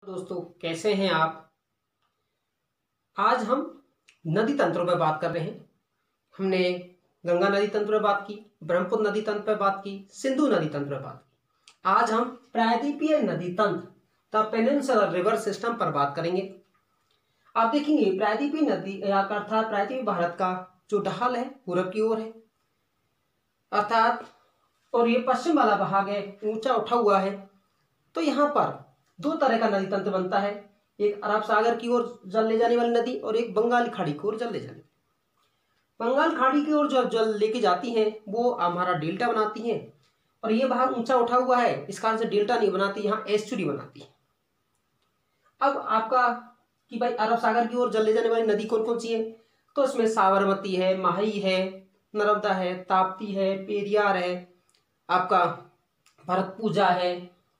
दोस्तों, कैसे हैं आप। आज हम नदी तंत्रों पर बात कर रहे हैं। हमने गंगा नदी तंत्र पर बात की, ब्रह्मपुत्र नदी तंत्र पर बात की, सिंधु नदी तंत्र पर बात की। आज हम प्रायद्वीपीय नदी तंत्र द पेनिनसुलर रिवर सिस्टम पर बात करेंगे। आप देखेंगे प्रायद्वीपीय नदी अर्थात प्रायद्वीपीय भारत का जो ढाल है पूरब की ओर है, अर्थात और ये पश्चिम वाला भाग है ऊंचा उठा हुआ है। तो यहाँ पर दो तरह का नदी तंत्र बनता है, एक अरब सागर की ओर जल ले जाने वाली नदी और एक बंगाल खाड़ी की ओर जल ले जाने। बंगाल खाड़ी की ओर जो जल लेके जाती हैं वो हमारा डेल्टा बनाती हैं, और ये भाग ऊंचा उठा हुआ है इस कारण से डेल्टा नहीं बनाती, यहाँ एस्चुरी बनाती है। अब आपका कि भाई अरब सागर की ओर जल ले जाने वाली नदी कौन कौन सी है, तो इसमें साबरमती है, माही है, नर्मदा है, ताप्ती है, पेरियार है, आपका भरतपूजा है,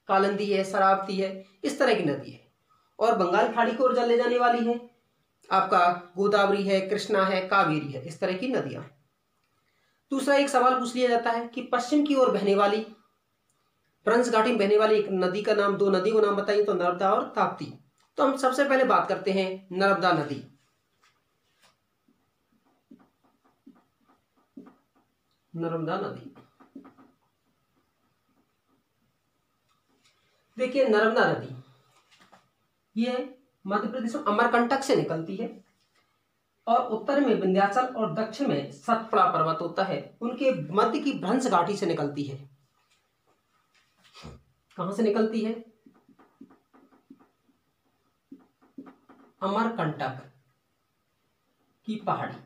कालिंदी है, शरावती है, इस तरह की नदी है। और बंगाल खाड़ी की ओर जल ले जाने वाली है आपका गोदावरी है, कृष्णा है, कावेरी है, इस तरह की नदियां। दूसरा एक सवाल पूछ लिया जाता है कि पश्चिम की ओर बहने वाली ब्रह्मपुत्र घाटी में बहने वाली एक नदी का नाम, दो नदी को नाम बताइए, तो नर्मदा और ताप्ती। तो हम सबसे पहले बात करते हैं नर्मदा नदी। नर्मदा नदी, देखिए नर्मदा नदी ये मध्य प्रदेश में अमरकंटक से निकलती है और उत्तर में विंध्याचल और दक्षिण में सतपुड़ा पर्वत होता है, उनके मध्य की भ्रंश घाटी से निकलती है। कहां से निकलती है? अमरकंटक की पहाड़ी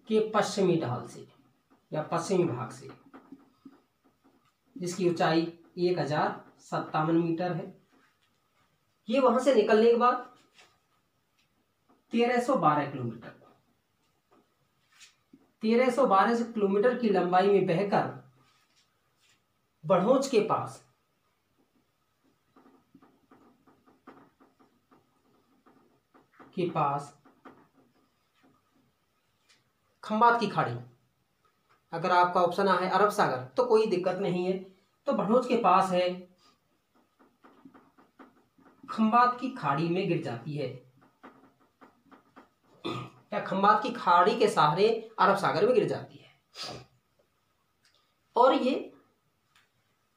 के पश्चिमी ढाल से या पश्चिमी भाग से, जिसकी ऊंचाई 1057 मीटर है। ये वहां से निकलने के बाद 1312 किलोमीटर 1312 किलोमीटर की लंबाई में बहकर बढ़ोच के पास खंबात की खाड़ी, अगर आपका ऑप्शन है अरब सागर तो कोई दिक्कत नहीं है, तो भनोज के पास है, खंबात की खाड़ी में गिर जाती है या खंबात की खाड़ी के सहारे अरब सागर में गिर जाती है। और ये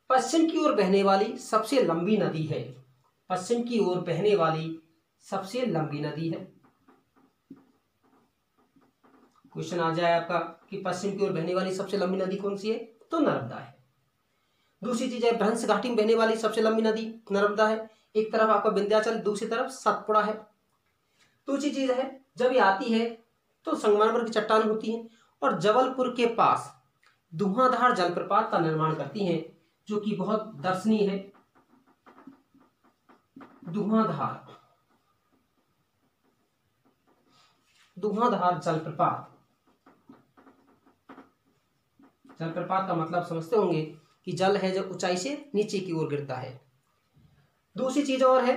पश्चिम की ओर बहने वाली सबसे लंबी नदी है। पश्चिम की ओर बहने वाली सबसे लंबी नदी है। क्वेश्चन आ जाए आपका कि पश्चिम की ओर बहने वाली सबसे लंबी नदी कौन सी है, तो नर्मदा है। दूसरी चीज है भ्रंश घाटी में बहने वाली सबसे लंबी नदी नर्मदा है। एक तरफ आपका विंध्याचल, दूसरी तरफ सतपुड़ा है। दूसरी चीज है जब ये आती है तो संगमरमर की चट्टान होती है और जबलपुर के पास धुआंधार जलप्रपात का निर्माण करती हैं, जो कि बहुत दर्शनीय है। धुआंधार जलप्रपात, जलप्रपात का मतलब समझते होंगे कि जल है जो ऊंचाई से नीचे की ओर गिरता है। दूसरी चीज और है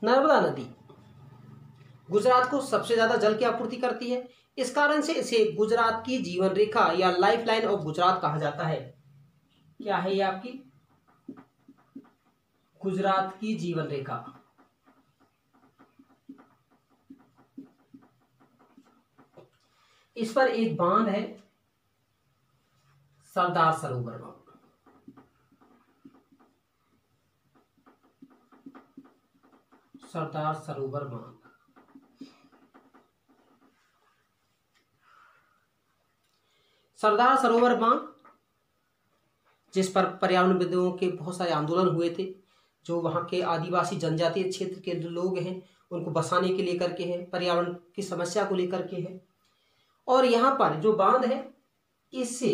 नर्मदा नदी गुजरात को सबसे ज्यादा जल की आपूर्ति करती है। इस कारण से इसे गुजरात की जीवन रेखा या लाइफ लाइन ऑफ गुजरात कहा जाता है। क्या है ये आपकी गुजरात की जीवन रेखा। इस पर एक बांध है, सरदार सरोवर बांध। सरदार सरोवर बांध सरदार सरोवर बांध जिस पर पर्यावरणविदों के बहुत सारे आंदोलन हुए थे, जो वहां के आदिवासी जनजातीय क्षेत्र के लोग हैं उनको बसाने के लिए करके हैं, पर्यावरण की समस्या को लेकर के है। और यहाँ पर जो बांध है इससे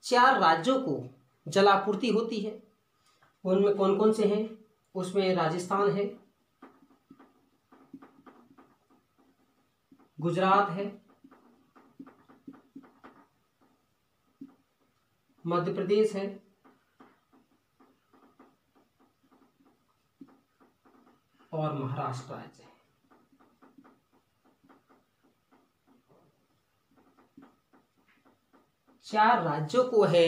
4 राज्यों को जलापूर्ति होती है। उनमें कौन कौन से हैं? उसमें राजस्थान है, गुजरात है, मध्य प्रदेश है और महाराष्ट्र राज्य है। 4 राज्यों को है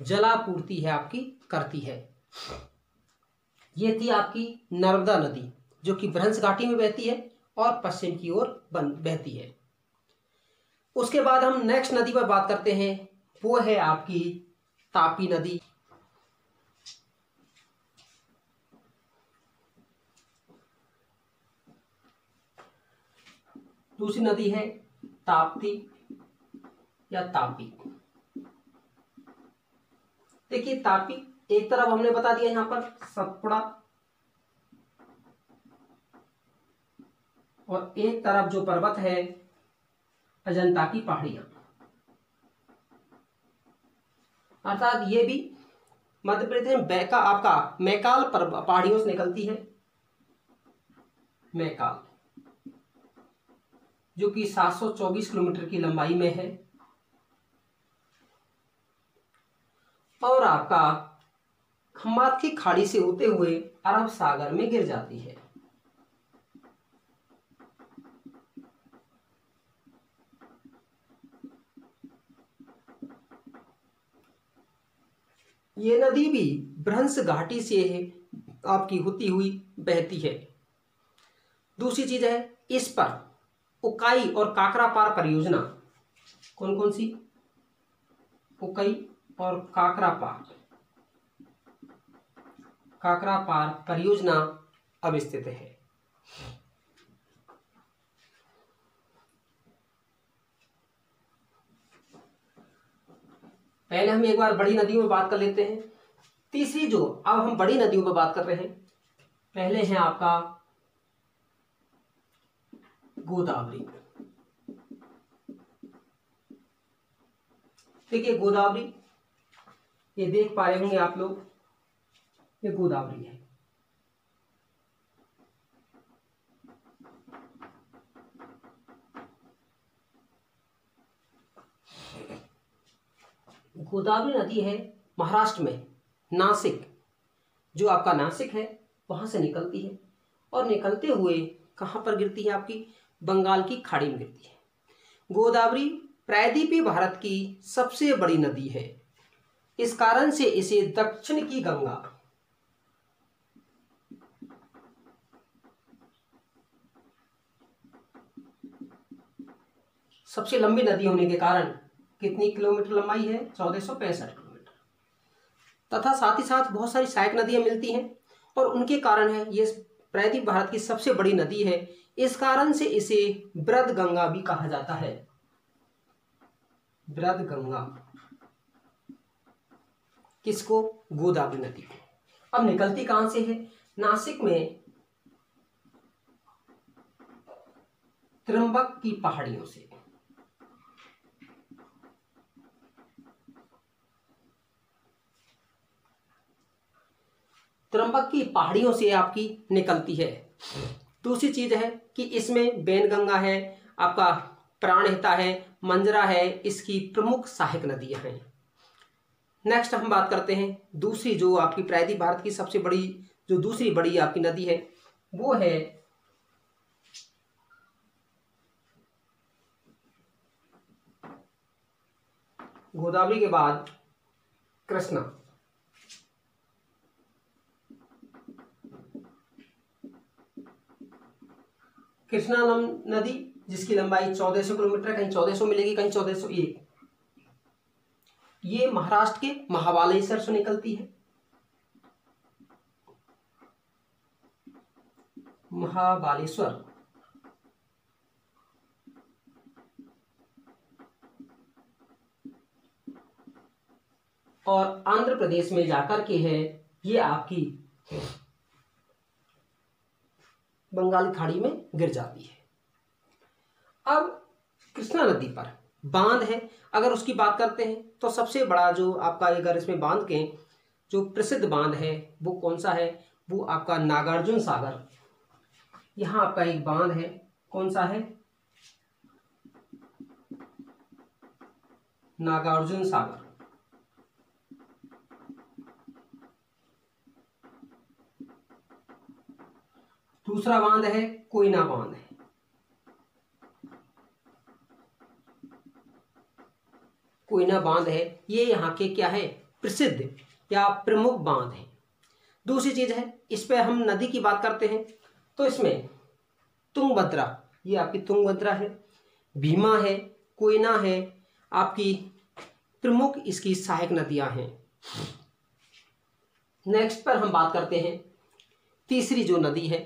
जलापूर्ति है आपकी करती है। ये थी आपकी नर्मदा नदी जो कि भ्रंश घाटी में बहती है और पश्चिम की ओर बहती है। उसके बाद हम नेक्स्ट नदी पर बात करते हैं, वो है आपकी तापी नदी। दूसरी नदी है ताप्ती या तापी। देखिए तापी एक तरफ हमने बता दिया यहां पर सतपुड़ा, और एक तरफ जो पर्वत है अजंता की पहाड़ियां, अर्थात ये भी मध्य प्रदेश में आपका मैकाल पहाड़ियों से निकलती है। मैकाल जो कि 724 किलोमीटर की लंबाई में है और आपका खम्बात की खाड़ी से होते हुए अरब सागर में गिर जाती है। ये नदी भी भ्रंश घाटी से आपकी होती हुई बहती है। दूसरी चीज है इस पर उकाई और काकरापार परियोजना, कौन कौन सी, उकाई और काकरापार परियोजना अब स्थित है। पहले हम एक बार बड़ी नदियों में बात कर लेते हैं। तीसरी जो अब हम बड़ी नदियों पर बात कर रहे हैं, पहले है आपका गोदावरी। देखिए गोदावरी, ये देख पा रहे होंगे आप लोग, ये गोदावरी है। गोदावरी नदी है महाराष्ट्र में, नासिक, जो आपका नासिक है वहां से निकलती है और निकलते हुए कहां पर गिरती है, आपकी बंगाल की खाड़ी में गिरती है। गोदावरी प्रायद्वीपीय भारत की सबसे बड़ी नदी है। इस कारण से इसे दक्षिण की गंगा, सबसे लंबी नदी होने के कारण कितनी किलोमीटर लंबाई है, 1465 किलोमीटर, तथा साथ ही साथ बहुत सारी सहायक नदियां मिलती हैं और उनके कारण है ये प्रायद्वीप भारत की सबसे बड़ी नदी है। इस कारण से इसे बृहद गंगा भी कहा जाता है। बृहद गंगा किसको, गोदावरी नदी को। अब निकलती कहां से है, नासिक में त्र्यंबक की पहाड़ियों से। त्र्यंबक की पहाड़ियों से आपकी निकलती है। दूसरी चीज है कि इसमें बैनगंगा है, आपका प्राणहिता है, मंजरा है, इसकी प्रमुख सहायक नदियां हैं। नेक्स्ट हम बात करते हैं दूसरी जो आपकी प्रायद्वीप भारत की सबसे बड़ी, जो दूसरी बड़ी आपकी नदी है वो है गोदावरी के बाद कृष्णा। कृष्णा नदी जिसकी लंबाई 1400 किलोमीटर, कहीं 1400 मिलेगी, कहीं 1401। ये महाराष्ट्र के महाबालेश्वर से निकलती है। महाबालेश्वर और आंध्र प्रदेश में जाकर के है ये आपकी बंगाल खाड़ी में गिर जाती है। अब कृष्णा नदी पर बांध है, अगर उसकी बात करते हैं तो सबसे बड़ा जो आपका अगर इसमें बांध के जो प्रसिद्ध बांध है वो कौन सा है, वो आपका नागार्जुन सागर। यहां आपका एक बांध है, कौन सा है, नागार्जुन सागर। दूसरा बांध है कोयना बांध है। कोयना बांध है, ये यहाँ के क्या है, प्रसिद्ध या प्रमुख बांध है। दूसरी चीज है, इस पे हम नदी की बात करते हैं तो इसमें तुंगभद्रा, ये आपकी तुंगभद्रा है, भीमा है, कोयना है, आपकी प्रमुख इसकी सहायक नदियां हैं। नेक्स्ट पर हम बात करते हैं तीसरी जो नदी है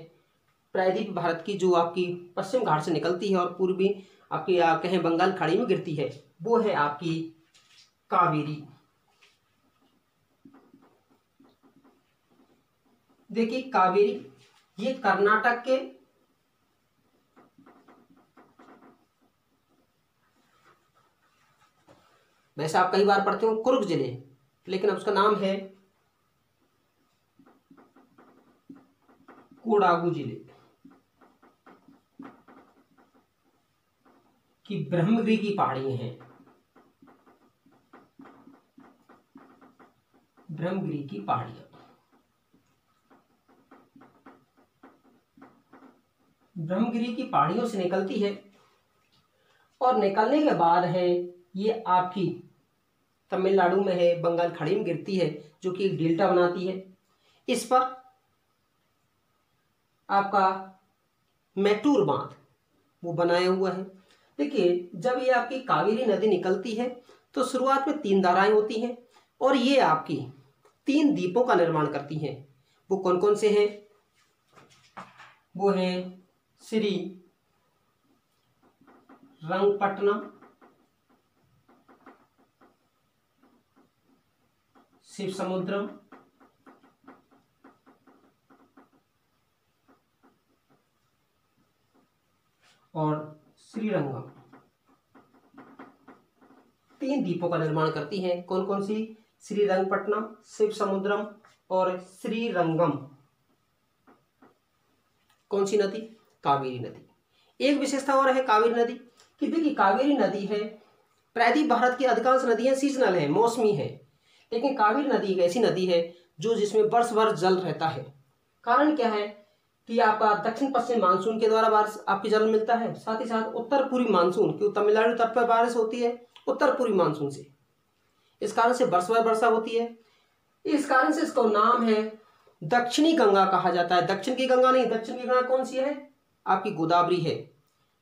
प्रायद्वीप भारत की, जो आपकी पश्चिम घाट से निकलती है और पूर्वी आपकी कहें बंगाल खाड़ी में गिरती है, वो है आपकी कावेरी। देखिए कावेरी ये कर्नाटक के वैसे आप कई बार पढ़ते हो कुर्ग जिले, लेकिन अब उसका नाम है कोडागू जिले की ब्रह्मगिरी की पहाड़ियां हैं, ब्रह्मगिरी की पहाड़ियां। ब्रह्मगिरी की पहाड़ियों से निकलती है और निकलने के बाद है ये आपकी तमिलनाडु में है, बंगाल खाड़ी में गिरती है, जो कि एक डेल्टा बनाती है। इस पर आपका मैटूर बांध वो बनाया हुआ है। देखिए जब ये आपकी कावेरी नदी निकलती है तो शुरुआत में 3 धाराएं होती हैं और ये आपकी 3 द्वीपों का निर्माण करती हैं। वो कौन कौन से हैं? वो हैं श्री रंगपट्टनम, शिव समुद्रम और श्रीरंगम। 3 द्वीपों का निर्माण करती हैं। कौन कौन सी? श्रीरंगपट्टनम, शिव समुद्रम और श्रीरंगम। कौन सी नदी? कावेरी नदी। एक विशेषता और है कावेरी नदी कि देखिए कावेरी नदी है, प्रायद्वीप भारत की अधिकांश नदियां सीजनल हैं, मौसमी है, लेकिन कावेरी नदी एक ऐसी नदी है जो जिसमें वर्ष भर जल रहता है। कारण क्या है कि आपका दक्षिण पश्चिम मानसून के द्वारा बारिश आपकी जल मिलता है, साथ ही साथ उत्तर पूर्वी मानसून, क्योंकि तमिलनाडु तट पर बारिश होती है उत्तर पूर्वी मानसून से, इस कारण से वर्ष भर वर्षा होती है। इस कारण से इसका नाम है दक्षिणी गंगा कहा जाता है। दक्षिण की गंगा नहीं, दक्षिण की गंगा कौन सी है? आपकी गोदावरी है,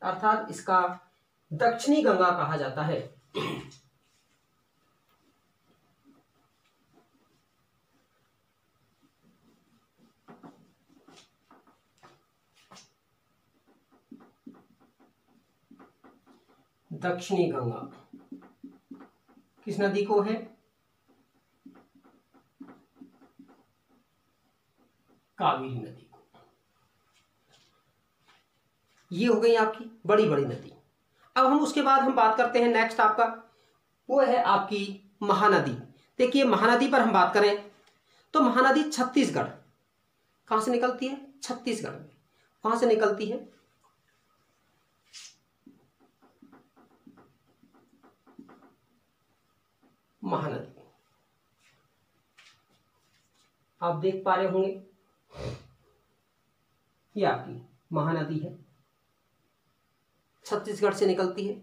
अर्थात इसका दक्षिणी गंगा कहा जाता है। दक्षिणी गंगा किस नदी को है? कावेरी नदी को। ये हो गई आपकी बड़ी बड़ी नदी। अब हम उसके बाद हम बात करते हैं नेक्स्ट आपका, वो है आपकी महानदी। देखिए महानदी पर हम बात करें तो महानदी छत्तीसगढ़, कहां से निकलती है? छत्तीसगढ़ में। कहां से निकलती है? महानदी आप देख पा रहे होंगे, ये आपकी महानदी है, छत्तीसगढ़ से निकलती है,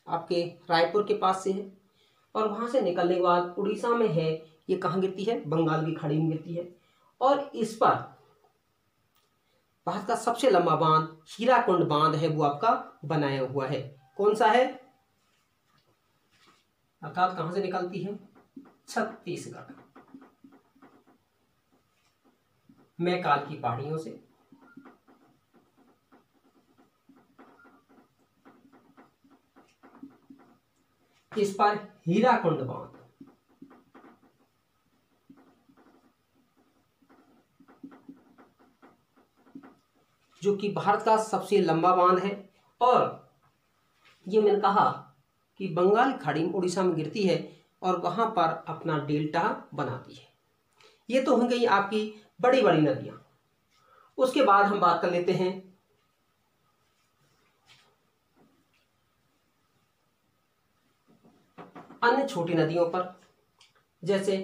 आपके रायपुर के पास से है, और वहां से निकलने के बाद उड़ीसा में है। ये कहाँ गिरती है? बंगाल की खाड़ी में गिरती है। और इस पर भारत का सबसे लंबा बांध हीराकुंड बांध है, वो आपका बनाया हुआ है। कौन सा है? अर्थात कहां से निकलती है? छत्तीसगढ़, मैकाल की पहाड़ियों से। इस पर हीराकुंड बांध जो कि भारत का सबसे लंबा बांध है, और ये मैंने कहा कि बंगाल खाड़ी में उड़ीसा में गिरती है और वहां पर अपना डेल्टा बनाती है। ये तो हो गई आपकी बड़ी बड़ी नदियां। उसके बाद हम बात कर लेते हैं अन्य छोटी नदियों पर। जैसे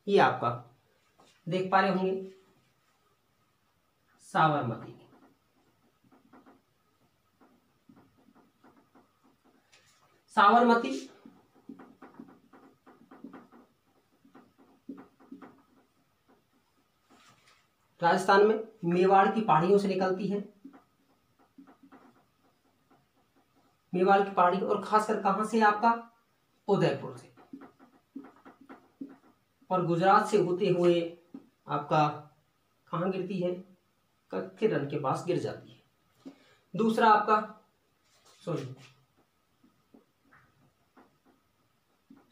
ये आपका देख पा रहे होंगे साबरमती। साबरमती राजस्थान में मेवाड़ की पहाड़ियों से निकलती है, मेवाड़ की पहाड़ी, और खासकर कहां से, आपका उदयपुर से, और गुजरात से होते हुए आपका कहां गिरती है, कच्छ के रण के पास गिर जाती है। दूसरा आपका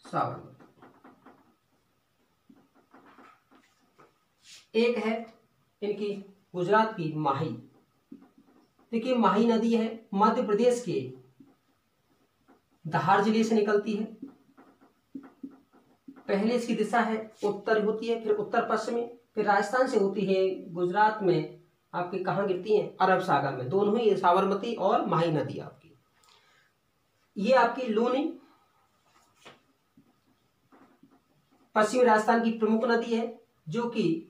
साबरमती। एक है इनकी गुजरात की माही। देखिए माही नदी है, मध्य प्रदेश के धार जिले से निकलती है। पहले इसकी दिशा है उत्तर होती है, फिर उत्तर पश्चिमी, फिर राजस्थान से होती है गुजरात में आपके कहाँ गिरती है, अरब सागर में। दोनों ही साबरमती और माही नदी आपकी, ये आपकी लूनी पश्चिमी राजस्थान की प्रमुख नदी है, जो कि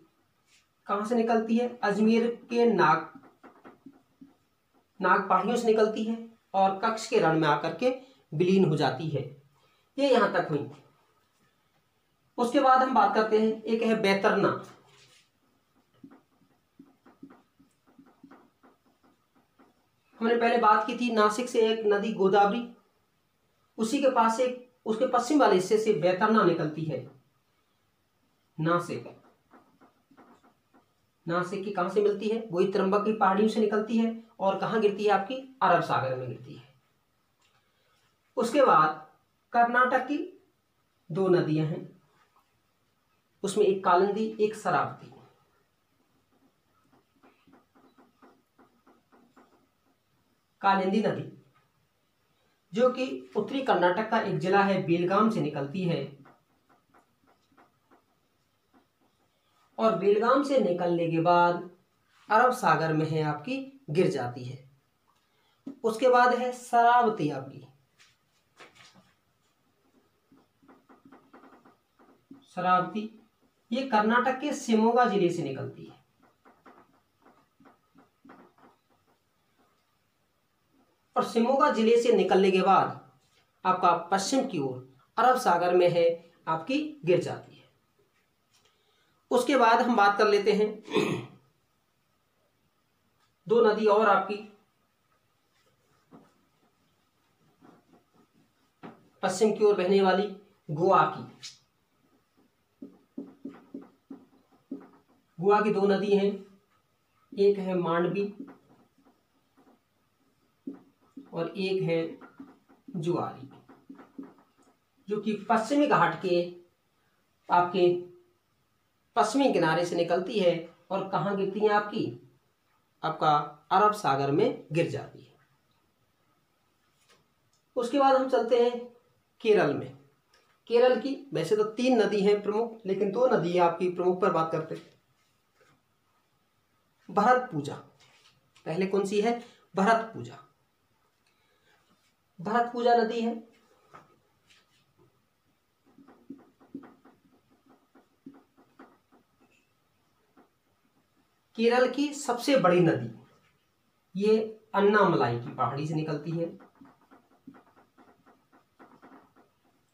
कहां से निकलती है, अजमेर के नाग पहाड़ियों से निकलती है और कच्छ के रण में आकर के विलीन हो जाती है। ये यहां तक हुई। उसके बाद हम बात करते हैं, एक है बैतरना। हमने पहले बात की थी नासिक से एक नदी गोदावरी, उसी के पास एक उसके पश्चिम वाले हिस्से से बैतरना निकलती है। नासिक की कहां से मिलती है, वही त्र्यंबक की पहाड़ियों से निकलती है और कहां गिरती है, आपकी अरब सागर में गिरती है। उसके बाद कर्नाटक की दो नदियां हैं, उसमें एक कालिंदी, एक शरावती। कालिंदी नदी जो कि उत्तरी कर्नाटक का एक जिला है बेलगाम से निकलती है, और बेलगाम से निकलने के बाद अरब सागर में है आपकी गिर जाती है। उसके बाद है शरावती आपकी, शरावती ये कर्नाटक के शिमोगा जिले से निकलती है, और शिमोगा जिले से निकलने के बाद आपका पश्चिम की ओर अरब सागर में है आपकी गिर जाती है। उसके बाद हम बात कर लेते हैं दो नदी और आपकी पश्चिम की ओर बहने वाली, गोवा की दो नदी हैं, एक है मांडवी और एक है जुआरी, जो कि पश्चिमी घाट के आपके पश्चिमी किनारे से निकलती है और कहाँ गिरती है, आपका अरब सागर में गिर जाती है। उसके बाद हम चलते हैं केरल में। केरल की वैसे तो 3 नदी हैं प्रमुख, लेकिन 2 नदी आपकी प्रमुख पर बात करते हैं। भरतपुजा, पहले कौन सी है, भरतपुजा। भरतपुजा नदी है, केरल की सबसे बड़ी नदी, ये अन्नामलाई की पहाड़ी से निकलती है,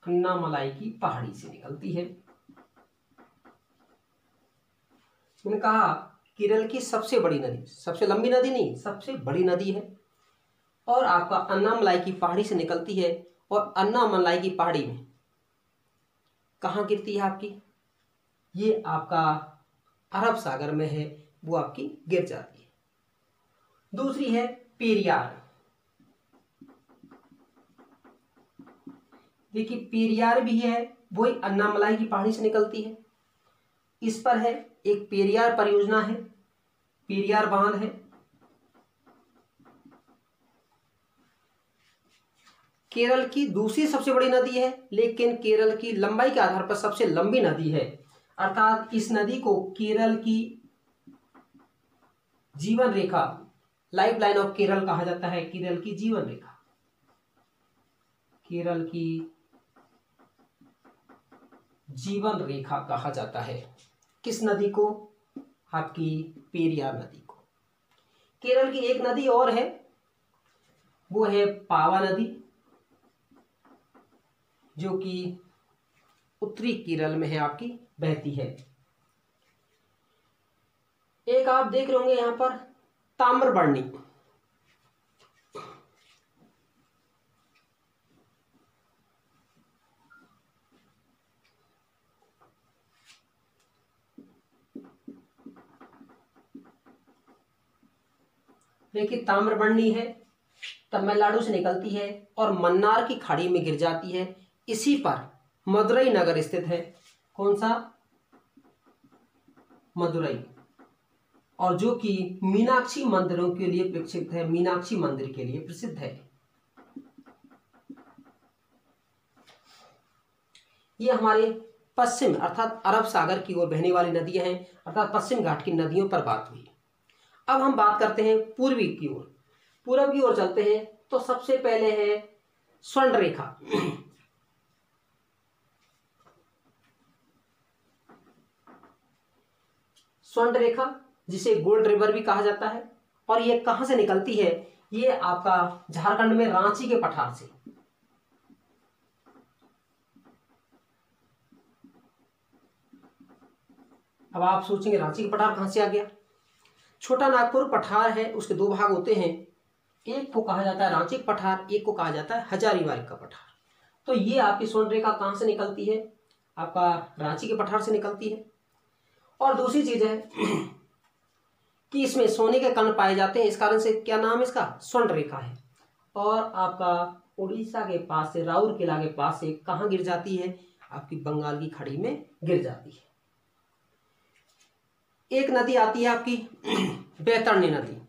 अन्नामलाई की पहाड़ी से निकलती है। मैंने कहा केरल की सबसे बड़ी नदी, सबसे लंबी नदी नहीं, सबसे बड़ी नदी है, और आपका अन्नामलाई की पहाड़ी से निकलती है, और अन्नामलाई की पहाड़ी में कहाँ गिरती है आपकी, ये आपका अरब सागर में है, वो आपकी गिर जाती है। दूसरी है पेरियार। देखिए पेरियार भी है, वही अन्नामलाई की पहाड़ी से निकलती है। इस पर है एक पेरियार परियोजना है, पेरियार बांध है। केरल की दूसरी सबसे बड़ी नदी है, लेकिन केरल की लंबाई के आधार पर सबसे लंबी नदी है, अर्थात इस नदी को केरल की जीवन रेखा, लाइफ लाइन ऑफ केरल कहा जाता है। केरल की जीवन रेखा, केरल की जीवन रेखा कहा जाता है। किस नदी को, आपकी पेरियार नदी को। केरल की एक नदी और है, वो है पावा नदी, जो कि उत्तरी केरल में है आपकी बहती है। एक आप देख रहे होंगे यहां पर ताम्रबरणी, देखिए ताम्रबरणी है, तमिलनाडु से निकलती है और मन्नार की खाड़ी में गिर जाती है। इसी पर मदुरई नगर स्थित है। कौन सा? मदुरई। और जो कि मीनाक्षी मंदिरों के लिए प्रसिद्ध है, मीनाक्षी मंदिर के लिए प्रसिद्ध है। ये हमारे पश्चिम अर्थात अरब सागर की ओर बहने वाली नदियां हैं, अर्थात पश्चिम घाट की नदियों पर बात हुई। अब हम बात करते हैं पूर्वी की ओर, पूरब की ओर चलते हैं। तो सबसे पहले है स्वर्ण रेखा। स्वर्ण रेखा जिसे गोल्ड रिवर भी कहा जाता है, और ये कहां से निकलती है? ये आपका झारखंड में रांची के पठार से। अब आप सोचेंगे रांची के पठार कहां से आ गया? छोटा नागपुर पठार है, उसके दो भाग होते हैं, एक को कहा जाता है रांची का पठार, एक को कहा जाता है हजारीबाग का पठार। तो ये आपकी स्वर्ण रेखा कहां से निकलती है? आपका रांची के पठार से निकलती है। और दूसरी चीज है कि इसमें सोने के कण पाए जाते हैं, इस कारण से क्या नाम इसका? स्वर्ण रेखा है। और आपका उड़ीसा के पास से, राउरकेला के पास से कहां गिर जाती है? आपकी बंगाल की खाड़ी में गिर जाती है। एक नदी आती है आपकी बैतरणी नदी।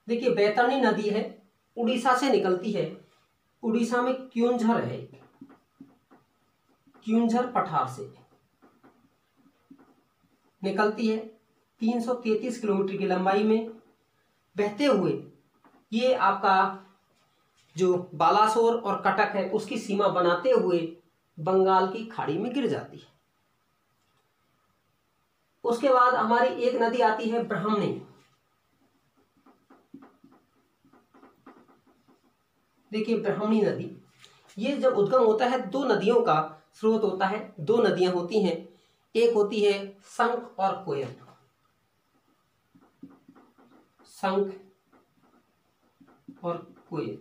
देखिए बैतरणी नदी है, उड़ीसा से निकलती है। उड़ीसा में क्योंझर है, क्योंझर पठार से निकलती है। 333 किलोमीटर की लंबाई में बहते हुए ये आपका जो बालासोर और कटक है उसकी सीमा बनाते हुए बंगाल की खाड़ी में गिर जाती है। उसके बाद हमारी एक नदी आती है ब्राह्मणी। देखिए ब्राह्मणी नदी, ये जब उद्गम होता है दो नदियों का स्रोत होता है, दो नदियां होती हैं, एक होती है शंख और कोयल। शंख और कोयल,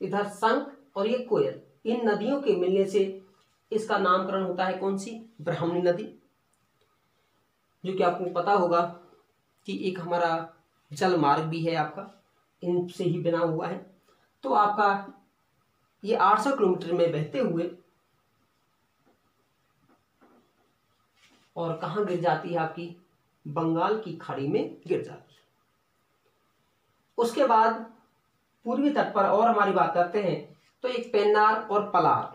इधर शंख और ये कोयल, इन नदियों के मिलने से इसका नामकरण होता है कौन सी? ब्राह्मणी नदी। जो कि आपको पता होगा कि एक हमारा जल मार्ग भी है आपका, इनसे ही बना हुआ है। तो आपका ये 800 किलोमीटर में बहते हुए और कहां गिर जाती है? आपकी बंगाल की खाड़ी में गिर जाती है। उसके बाद पूर्वी तट पर और हमारी बात करते हैं तो एक पेन्नार और पलार।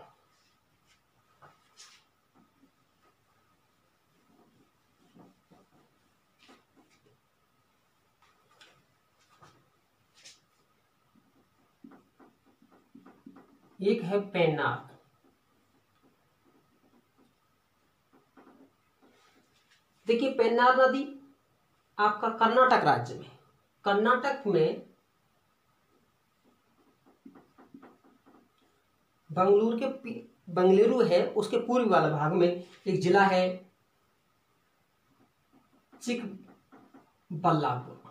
एक है पेन्नार। देखिए पेन्नार नदी आपका कर्नाटक राज्य में, कर्नाटक में बंगलुरु है उसके पूर्वी वाले भाग में एक जिला है चिकबल्लापुर,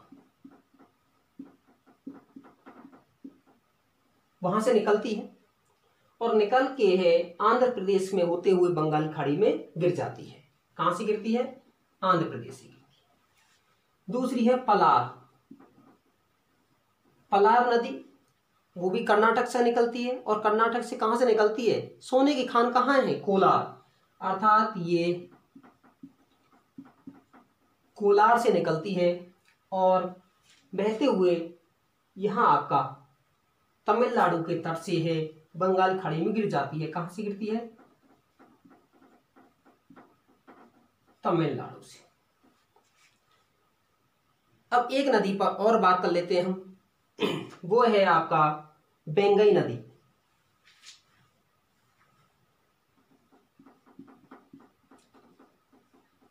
वहां से निकलती है और निकल के है आंध्र प्रदेश में होते हुए बंगाल की खाड़ी में गिर जाती है। कहां से गिरती है? आंध्र प्रदेश से गिरती है। दूसरी है पलार। पलार नदी वो भी कर्नाटक से निकलती है, और कर्नाटक से कहां से निकलती है? सोने की खान कहां है? कोलार, अर्थात ये कोलार से निकलती है और बहते हुए यहां आपका तमिलनाडु के तट से है बंगाल खाड़ी में गिर जाती है। कहां से गिरती है? तमिलनाडु से। अब एक नदी पर और बात कर लेते हैं हम, वो है आपका बेंगई नदी।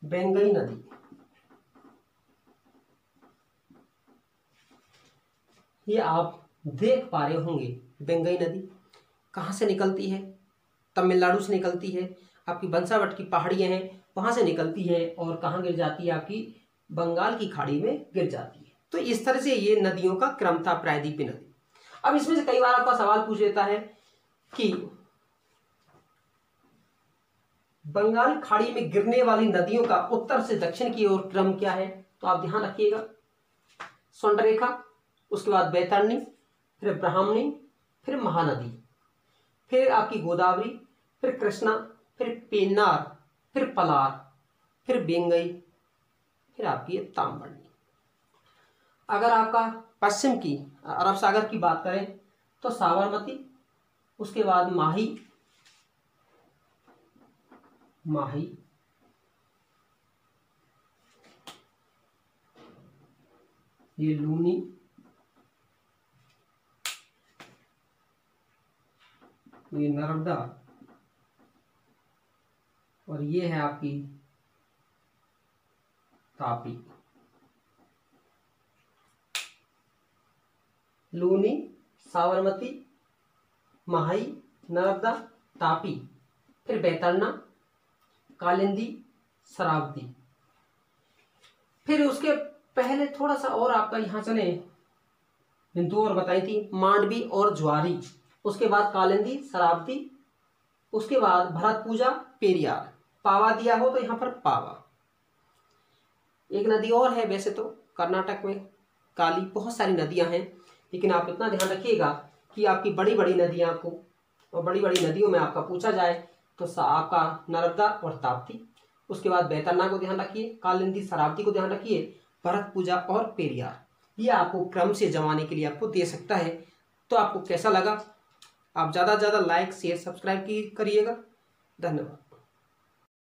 बेंगई नदी ये आप देख पा रहे होंगे, बेंगई नदी कहाँ से निकलती है? तमिलनाडु से निकलती है, आपकी बंसावट की पहाड़ियाँ हैं वहाँ से निकलती है और कहाँ गिर जाती है? आपकी बंगाल की खाड़ी में गिर जाती है। तो इस तरह से ये नदियों का क्रम था, प्रायद्वीपीय नदी। अब इसमें से कई बार आपका सवाल पूछ लेता है कि बंगाल खाड़ी में गिरने वाली नदियों का उत्तर से दक्षिण की ओर क्रम क्या है? तो आप ध्यान रखिएगा, स्वर्णरेखा, उसके बाद बैतरणी, फिर ब्राह्मणी, फिर महानदी, फिर आपकी गोदावरी, फिर कृष्णा, फिर पेन्नार, फिर पलार, फिर बेंगई, फिर आपकी ताम्रबरणी। अगर आपका पश्चिम की अरब सागर की बात करें तो साबरमती, उसके बाद माही, ये लूनी, ये नर्मदा, और ये है आपकी तापी। लूनी, साबरमती, माही, नर्मदा, तापी, फिर बैतरना, कालिंदी, शरावती। फिर उसके पहले थोड़ा सा और आपका यहाँ चले, दो और बताई थी, मांडवी और ज्वारी, उसके बाद कालिंदी, शरावती, उसके बाद भरतपूजा, पेरियार। पावा दिया हो तो यहाँ पर पावा। एक नदी और है वैसे तो कर्नाटक में, काली। बहुत सारी नदियां हैं, लेकिन आप इतना ध्यान रखिएगा कि आपकी बड़ी बड़ी नदियां को, और बड़ी बड़ी नदियों में आपका पूछा जाए तो आपका नर्मदा और ताप्ती, उसके बाद बैतरना को ध्यान रखिए, कालिंदी, शरावती को ध्यान रखिए, भरतपूजा और पेरियार। ये आपको क्रम से जमाने के लिए आपको दे सकता है। तो आपको कैसा लगा? आप ज़्यादा से ज़्यादा लाइक, शेयर, सब्सक्राइब करिएगा। धन्यवाद।